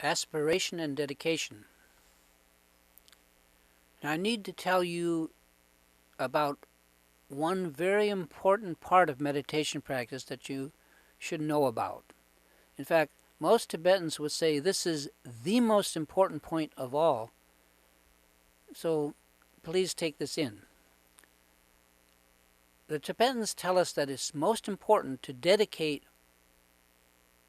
Aspiration and dedication. Now I need to tell you about one very important part of meditation practice that you should know about. In fact, most Tibetans would say this is the most important point of all. So please take this in. The Tibetans tell us that it's most important to dedicate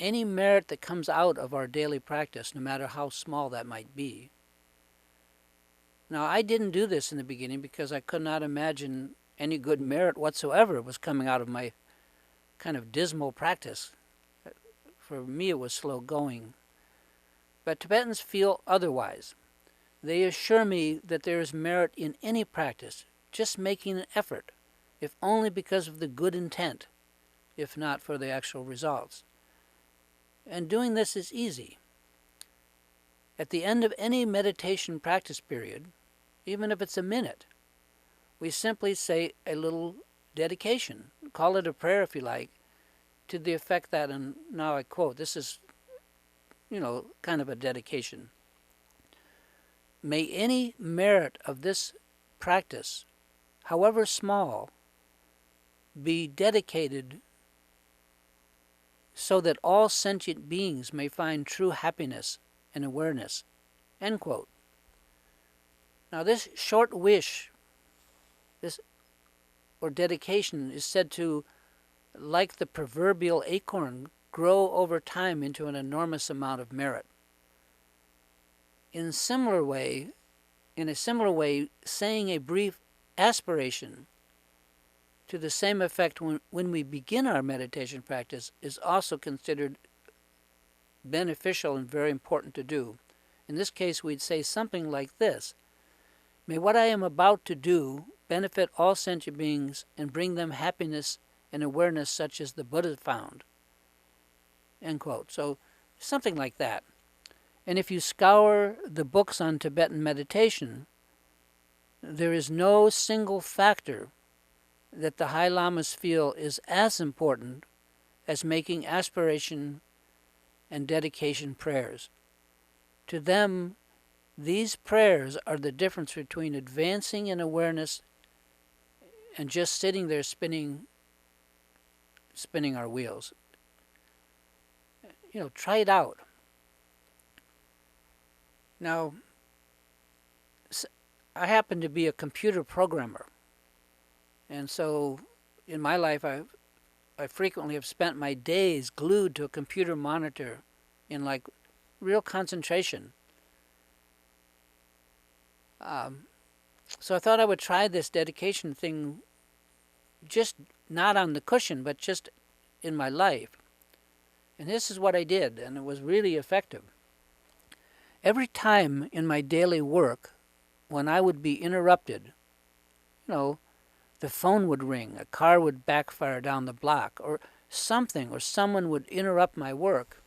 any merit that comes out of our daily practice, no matter how small that might be. Now, I didn't do this in the beginning because I could not imagine any good merit whatsoever was coming out of my kind of dismal practice. For me, it was slow going. But Tibetans feel otherwise. They assure me that there is merit in any practice, just making an effort, if only because of the good intent, if not for the actual results. And doing this is easy. At the end of any meditation practice period, even if it's a minute, we simply say a little dedication. Call it a prayer if you like, to the effect that, and now I quote, this is, kind of a dedication. May any merit of this practice, however small, be dedicated so that all sentient beings may find true happiness and awareness. End quote. Now this short wish, or dedication, is said to, like the proverbial acorn, grow over time into an enormous amount of merit. In a similar way, saying a brief aspiration to the same effect when we begin our meditation practice is also considered beneficial and very important to do. In this case, we'd say something like this: may what I am about to do benefit all sentient beings and bring them happiness and awareness such as the Buddha found. End quote. So something like that. And if you scour the books on Tibetan meditation, there is no single factor that the High Lamas feel is as important as making aspiration and dedication prayers. To them, these prayers are the difference between advancing in awareness and just sitting there spinning our wheels. Try it out. Now, I happen to be a computer programmer, and so in my life I frequently have spent my days glued to a computer monitor in real concentration. So I thought I would try this dedication thing, just not on the cushion, but just in my life. And this is what I did, and it was really effective. Every time in my daily work, when I would be interrupted, the phone would ring, a car would backfire down the block, or someone would interrupt my work.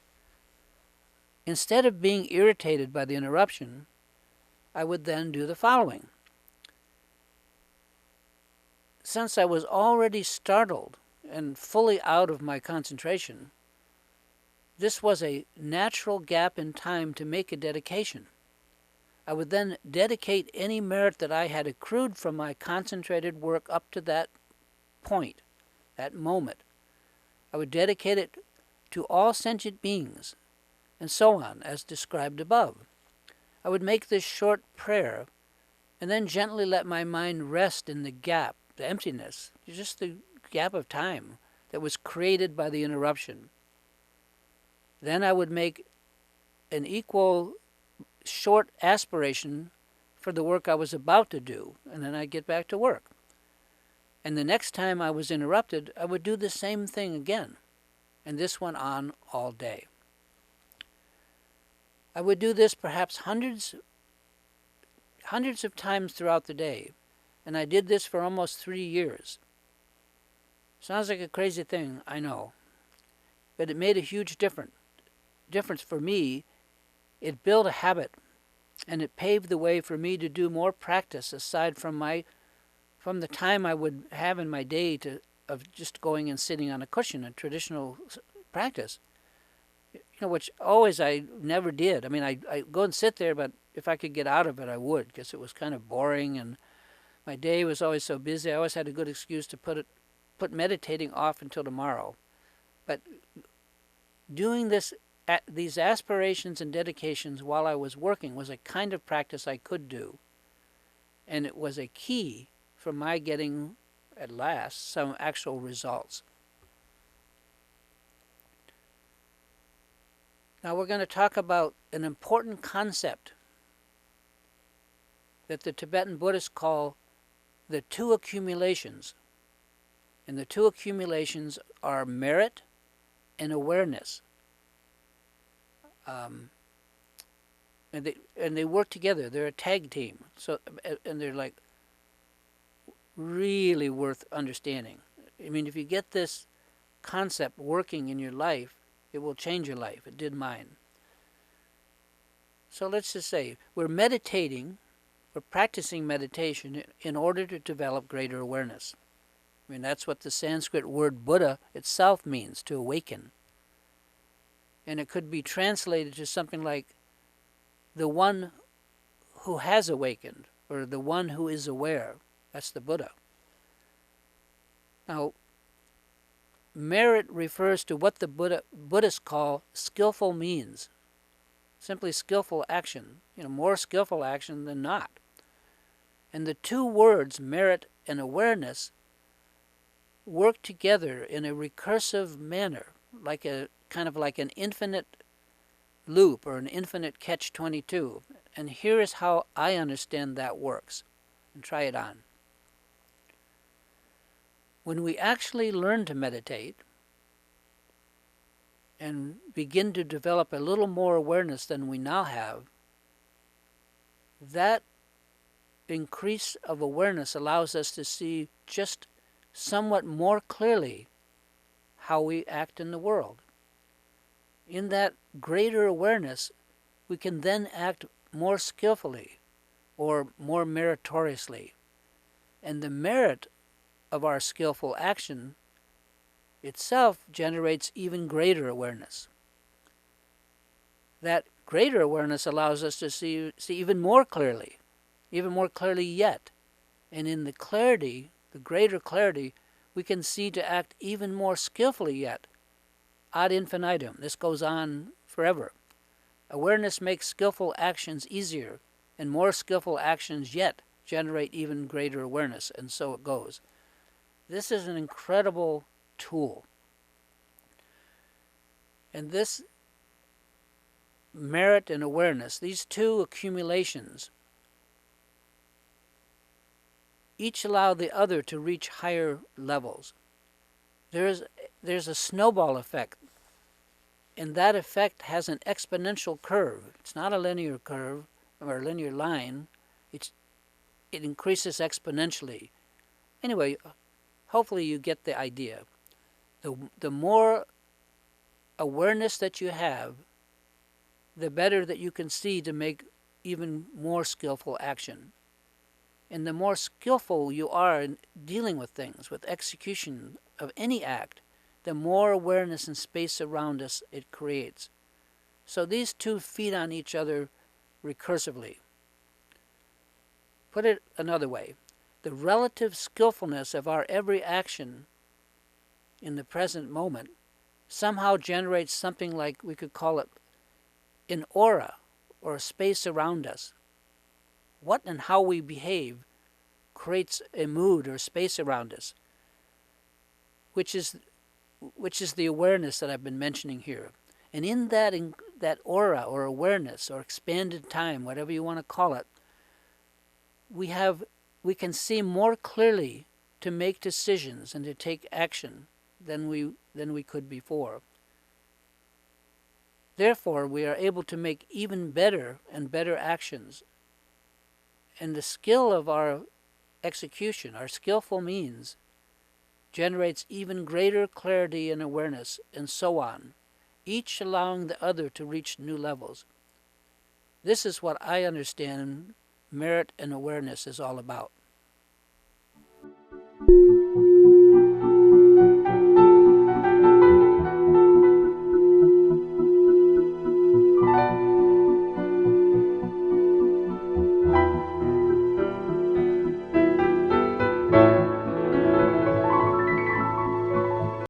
Instead of being irritated by the interruption, I would then do the following. Since I was already startled and fully out of my concentration, this was a natural gap in time to make a dedication. I would then dedicate any merit that I had accrued from my concentrated work up to that point, that moment. I would dedicate it to all sentient beings, and so on, as described above. I would make this short prayer, and then gently let my mind rest in the gap, the emptiness, just the gap of time that was created by the interruption. Then I would make an equal short aspiration for the work I was about to do, and then I'd get back to work. And the next time I was interrupted, I would do the same thing again, and this went on all day. I would do this perhaps hundreds of times throughout the day, and I did this for almost 3 years. Sounds like a crazy thing, I know, but it made a huge difference. difference for me, it built a habit, and it paved the way for me to do more practice aside from the time I would have in my day of just going and sitting on a cushion, a traditional practice. Which always I never did. I mean, I go and sit there, but if I could get out of it, I would, because it was kind of boring, and my day was always so busy. I always had a good excuse to put meditating off until tomorrow. But doing these aspirations and dedications while I was working was a kind of practice I could do, and it was a key for my getting, at last, some actual results. Now we're going to talk about an important concept that the Tibetan Buddhists call the two accumulations. And the two accumulations are merit and awareness. And they work together. They're a tag team. And they're like really worth understanding. I mean, if you get this concept working in your life, it will change your life. It did mine. So let's just say we're practicing meditation in order to develop greater awareness. I mean, that's what the Sanskrit word Buddha itself means, to awaken. And it could be translated to something like the one who has awakened, or the one who is aware. That's the Buddha. Now, merit refers to what the Buddhists call skillful means. Simply skillful action. More skillful action than not. And the two words, merit and awareness, work together in a recursive manner, kind of like an infinite loop or an infinite catch-22. And here is how I understand that works. And try it on. When we actually learn to meditate and begin to develop a little more awareness than we now have, that increase of awareness allows us to see just somewhat more clearly how we act in the world. In that greater awareness, we can then act more skillfully or more meritoriously. And the merit of our skillful action itself generates even greater awareness. That greater awareness allows us to see even more clearly yet. And in the clarity, the greater clarity, we can see to act even more skillfully yet, ad infinitum. This goes on forever. Awareness makes skillful actions easier, and more skillful actions yet generate even greater awareness, and so it goes. This is an incredible tool. And this merit and awareness, these two accumulations, each allow the other to reach higher levels. There's a snowball effect, and that effect has an exponential curve. It's not a linear curve or a linear line. It increases exponentially. Anyway, hopefully you get the idea. The more awareness that you have, the better that you can see to make even more skillful action. And the more skillful you are in dealing with things, with execution of any act, the more awareness and space around us it creates. So these two feed on each other recursively. Put it another way, the relative skillfulness of our every action in the present moment somehow generates something like, we could call it an aura or a space around us. What and how we behave creates a mood or space around us, which is the awareness that I've been mentioning here. And in that aura or awareness or expanded time, whatever you want to call it, we can see more clearly to make decisions and to take action than we could before. Therefore, we are able to make even better and better actions. And the skill of our execution, our skillful means, generates even greater clarity and awareness, and so on. each allowing the other to reach new levels. This is what I understand merit and awareness is all about.